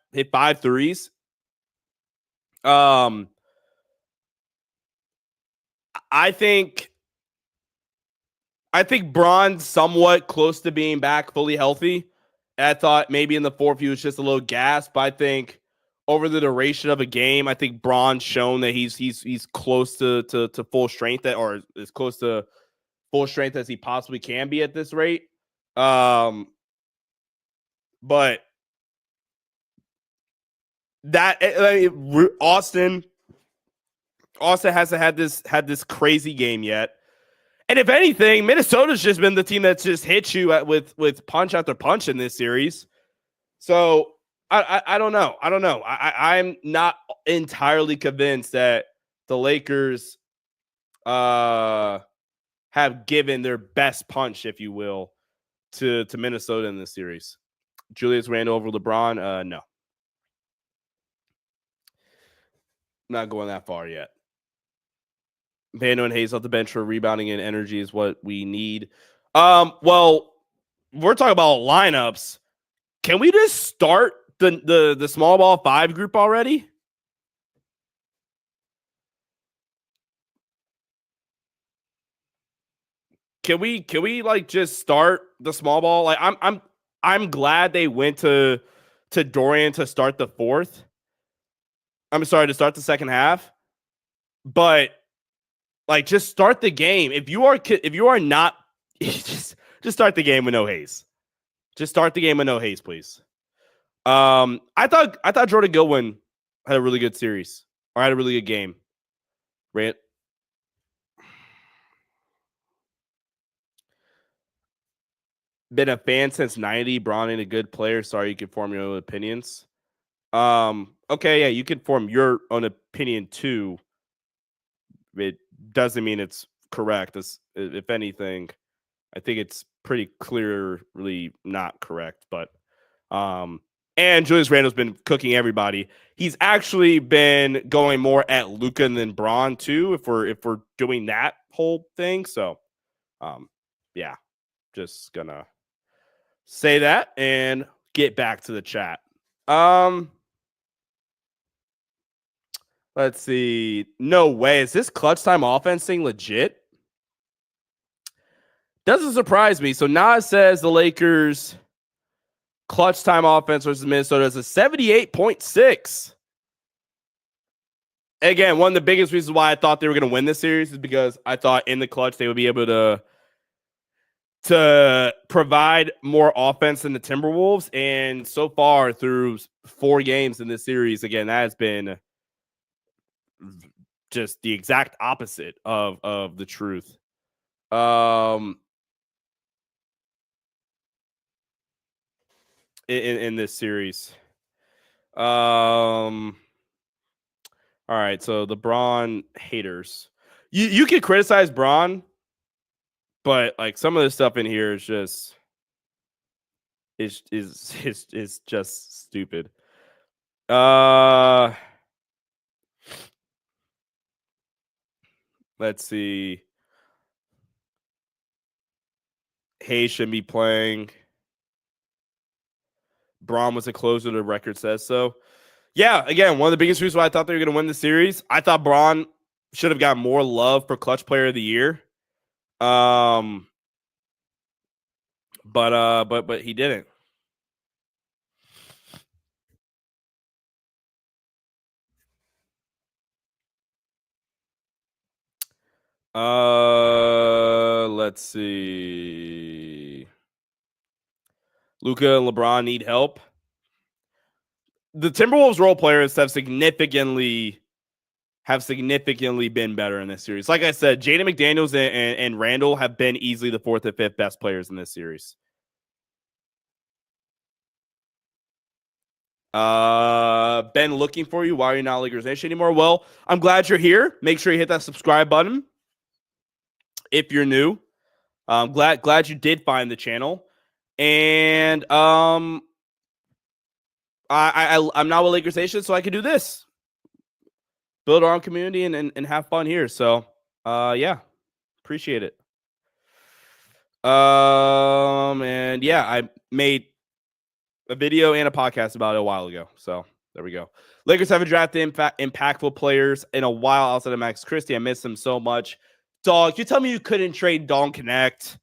threes. I think Bron's somewhat close to being back fully healthy. And I thought maybe in the fourth he was just a little gassed, but I think over the duration of a game, I think Bron's shown that he's close to full strength, or as close to full strength as he possibly can be at this rate. But that Austin hasn't had this crazy game yet. And if anything, Minnesota's just been the team that's just hit you with punch after punch in this series. So I don't know. I'm not entirely convinced that the Lakers have given their best punch, if you will, to Minnesota in this series. Julius Randle over LeBron? No. Not going that far yet. Vando and Hayes off the bench for rebounding and energy is what we need. Well, we're talking about lineups. Can we just start the small ball 5 group already? Can we like just start the small ball? Like, I'm glad they went to Dorian to start the fourth. I'm sorry, to start the second half. But like, just start the game. If you are not, just start the game with no Hayes. Just start the game with no Hayes, please. I thought Jordan Goodwin had a really good series, or had a really good game. Right? Been a fan since '90. Bron ain't a good player. Sorry, you can form your own opinions. Okay, yeah, you can form your own opinion too. It doesn't mean it's correct. If anything, I think it's pretty clearly not correct. But and Julius Randle's been cooking everybody. He's actually been going more at Luka than Bron too, if we're doing that whole thing. So yeah, just gonna say that and get back to the chat. Let's see. No way. Is this clutch time offense thing legit? Doesn't surprise me. So Nas says the Lakers clutch time offense versus Minnesota is a 78.6. Again, one of the biggest reasons why I thought they were going to win this series is because I thought in the clutch they would be able to provide more offense than the Timberwolves. And so far through 4 games in this series, again, that has been just the exact opposite of the truth. In this series. All right, so the Bron haters. You can criticize Bron, but like some of the stuff in here is just is just stupid. Let's see. Hayes should be playing. Bron was a closer, the record says so. Yeah, again, one of the biggest reasons why I thought they were going to win the series. I thought Bron should have got more love for clutch player of the year. But he didn't. Let's see. Luka and LeBron need help. The Timberwolves role players have significantly been better in this series. Like I said, Jaden McDaniels and Randle have been easily the 4th and 5th best players in this series. Been looking for you. Why are you not Lakers Nation anymore? Well, I'm glad you're here. Make sure you hit that subscribe button if you're new. Glad you did find the channel. And I'm not with Lakers Nation, so I can do this. Build our own community and have fun here. So yeah, appreciate it. And yeah, I made a video and a podcast about it a while ago. So there we go. Lakers haven't drafted impactful players in a while outside of Max Christie. I miss him so much. Dog, you tell me you couldn't trade Dalton Knecht?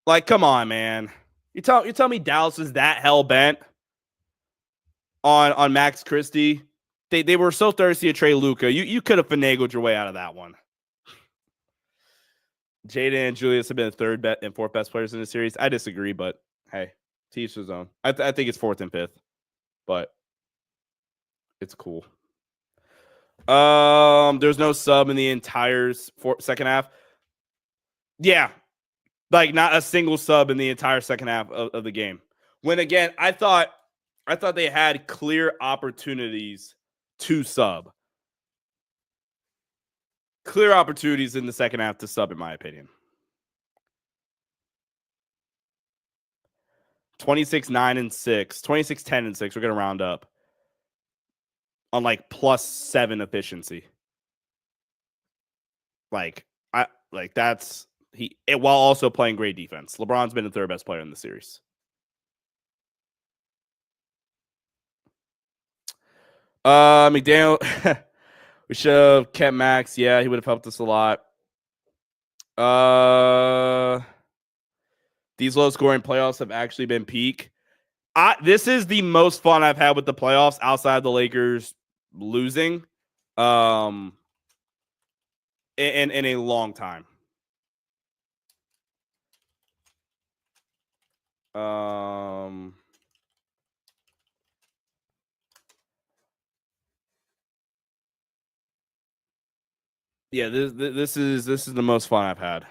Like, come on, man. You tell me Dallas is that hell bent on Max Christie? They were so thirsty to trade Luka. You could have finagled your way out of that one. Jalen and Julius have been the third and fourth best players in the series. I disagree, but hey, to each his own. I think it's fourth and fifth, but it's cool. There's no sub in the entire second half. Yeah, like not a single sub in the entire second half of the game. When again, I thought they had clear opportunities to sub. Clear opportunities in the second half to sub, in my opinion. 26-9-6, 26-10-6. We're gonna round up on like +7 efficiency. That's while also playing great defense. LeBron's been the third best player in the series. McDaniel, we should have kept Max. Yeah, he would have helped us a lot. These low scoring playoffs have actually been peak. This is the most fun I've had with the playoffs outside of the Lakers losing in a long time. Yeah, this is the most fun I've had.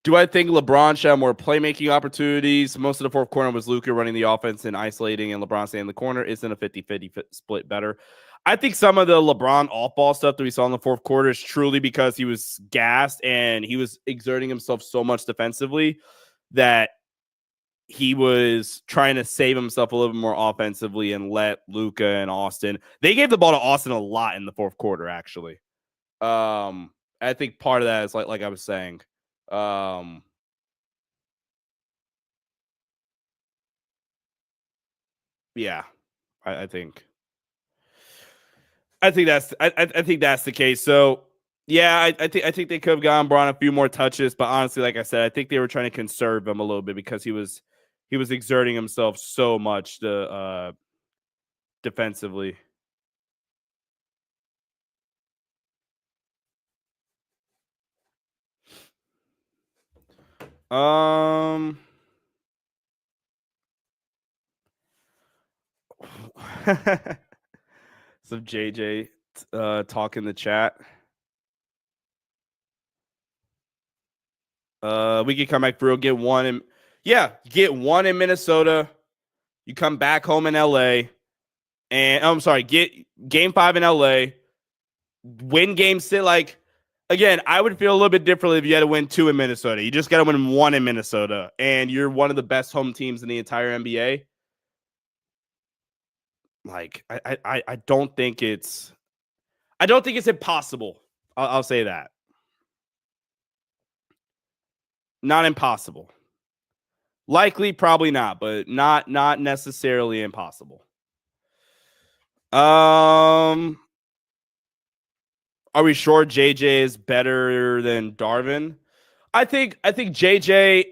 Do I think LeBron should have more playmaking opportunities? Most of the fourth quarter was Luka running the offense and isolating, and LeBron staying in the corner. Isn't a 50-50 split better? I think some of the LeBron off-ball stuff that we saw in the fourth quarter is truly because he was gassed and he was exerting himself so much defensively that he was trying to save himself a little bit more offensively and let Luka and Austin. They gave the ball to Austin a lot in the fourth quarter, actually. I think part of that is like I was saying. Yeah, I think that's I think that's the case. So yeah, I think they could have gotten Braun a few more touches, but honestly, like I said, I think they were trying to conserve him a little bit because he was exerting himself so much defensively. Some JJ talk in the chat. We could come back through, get one in Minnesota. You come back home in LA, and I'm sorry, get game 5 in LA. Win game 6. Like again, I would feel a little bit differently if you had to win 2 in Minnesota. You just got to win 1 in Minnesota, and you're one of the best home teams in the entire NBA. Like I don't think it's impossible. I'll say that. Not impossible. Likely, probably not, but not necessarily impossible. Are we sure JJ is better than Darvin? I think JJ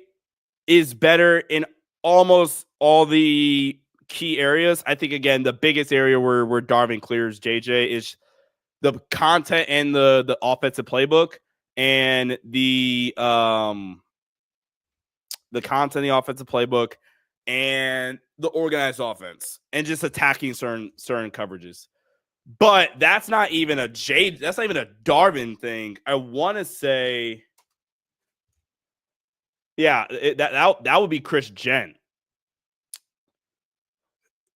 is better in almost all the key areas. I think again the biggest area where Darvin clears JJ is the content and the offensive playbook and the content, the offensive playbook, and the organized offense, and just attacking certain coverages. But that's not even a Darvin thing. I want to say, yeah, that would be Chris Gent.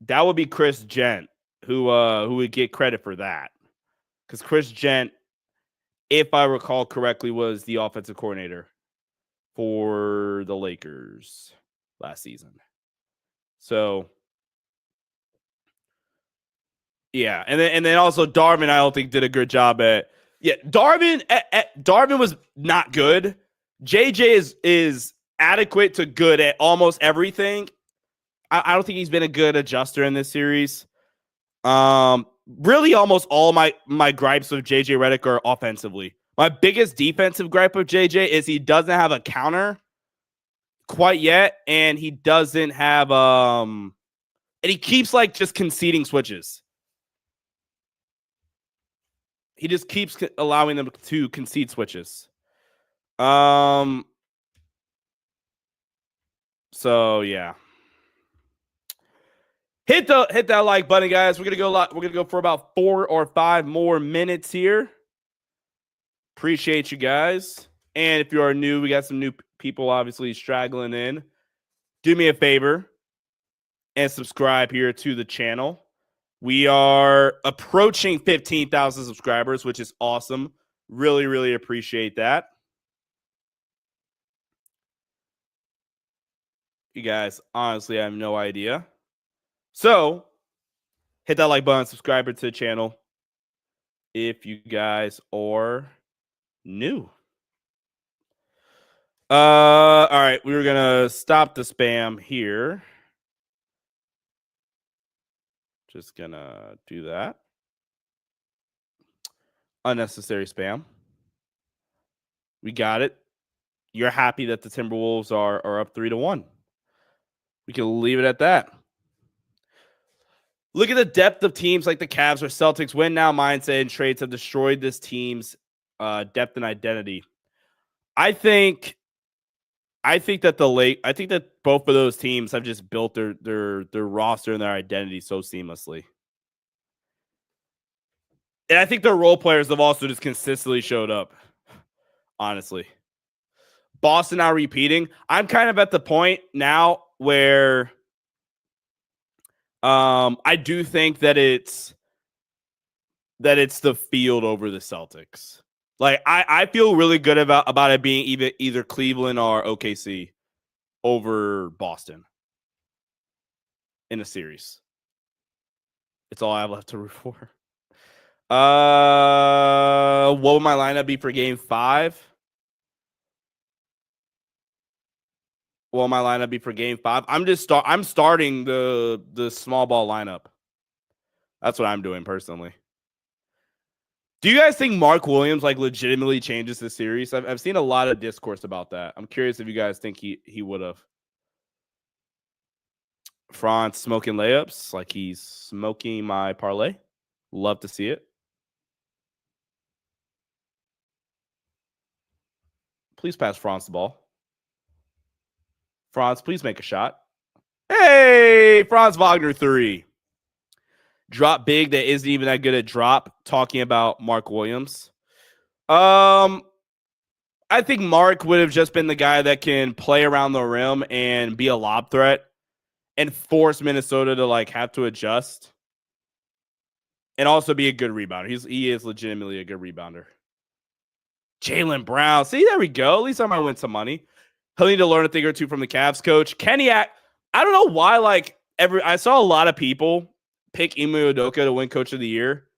that would be Chris Gent, who would get credit for that. Because Chris Gent, if I recall correctly, was the offensive coordinator for the Lakers last season. So yeah, and then also Darvin, I don't think did a good job at. Yeah, Darvin was not good. JJ is adequate to good at almost everything. I don't think he's been a good adjuster in this series. Really, almost all my gripes with JJ Redick are offensively. My biggest defensive gripe of JJ is he doesn't have a counter quite yet, and he doesn't have and he keeps like just conceding switches. He just keeps allowing them to concede switches. So yeah. Hit that like button, guys. We're gonna go for about 4 or 5 more minutes here. Appreciate you guys. And if you are new, we got some new people obviously straggling in. Do me a favor and subscribe here to the channel. We are approaching 15,000 subscribers, which is awesome. Really, really appreciate that. You guys, honestly, I have no idea. So, hit that like button, subscribe to the channel if you guys are new. All right, we were gonna stop the spam here. Just gonna do that. Unnecessary spam. We got it. You're happy that the Timberwolves are up 3-1. We can leave it at that. Look at the depth of teams like the Cavs or Celtics. Win now mindset and trades have destroyed this team's depth and identity. I think that both of those teams have just built their roster and their identity so seamlessly. And I think their role players have also just consistently showed up. Honestly. Boston now repeating. I'm kind of at the point now where I do think that it's the field over the Celtics. Like I feel really good about it being either Cleveland or OKC over Boston in a series. It's all I have left to root for. What would my lineup be for Game 5? What will my lineup be for Game 5? I'm starting the small ball lineup. That's what I'm doing personally. Do you guys think Mark Williams like legitimately changes the series? I've seen a lot of discourse about that. I'm curious if you guys think he would have. Franz smoking layups like he's smoking my parlay. Love to see it. Please pass Franz the ball. Franz, please make a shot. Hey, Franz Wagner 3. Drop big that isn't even that good at drop. Talking about Mark Williams. I think Mark would have just been the guy that can play around the rim and be a lob threat and force Minnesota to like have to adjust and also be a good rebounder. He is legitimately a good rebounder. Jalen Brown. See, there we go. At least I might win some money. He'll need to learn a thing or two from the Cavs coach. Kenny, I don't know why. Like I saw a lot of people pick Ime Udoka to win Coach of the Year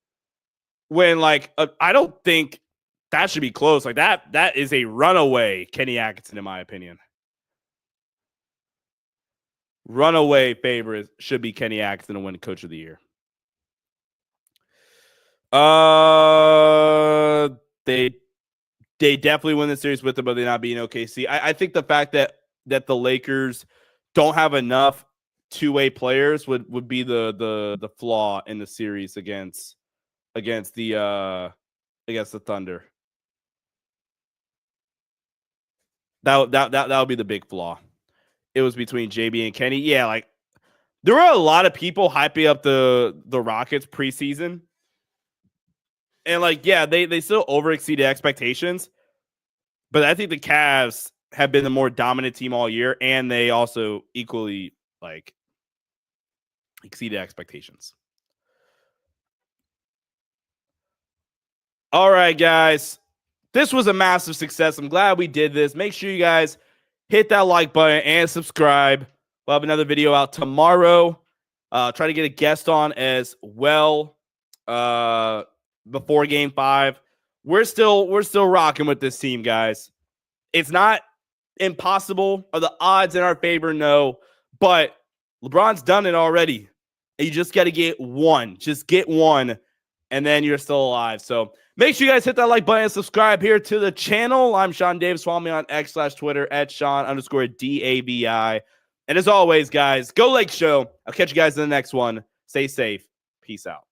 when like I don't think that should be close. Like that is a runaway Kenny Atkinson in my opinion. Runaway favorite should be Kenny Atkinson to win Coach of the Year. They definitely win the series with them, but they're not being OKC. I think the fact that the Lakers don't have enough two-way players would be the flaw in the series against the Thunder. That would be the big flaw. It was between JB and Kenny. Yeah, like there were a lot of people hyping up the Rockets preseason. And like, yeah, they still overexceeded expectations. But I think the Cavs have been the more dominant team all year, and they also equally like exceeded expectations. All right, guys. This was a massive success. I'm glad we did this. Make sure you guys hit that like button and subscribe. We'll have another video out tomorrow. Try to get a guest on as well before Game 5. We're still rocking with this team, guys. It's not impossible. Are the odds in our favor? No. But LeBron's done it already. You just got to get one. Just get one, and then you're still alive. So make sure you guys hit that like button and subscribe here to the channel. I'm Sean Davis. Follow me on X/Twitter at Sean_DAVI. And as always, guys, go Lake Show. I'll catch you guys in the next one. Stay safe. Peace out.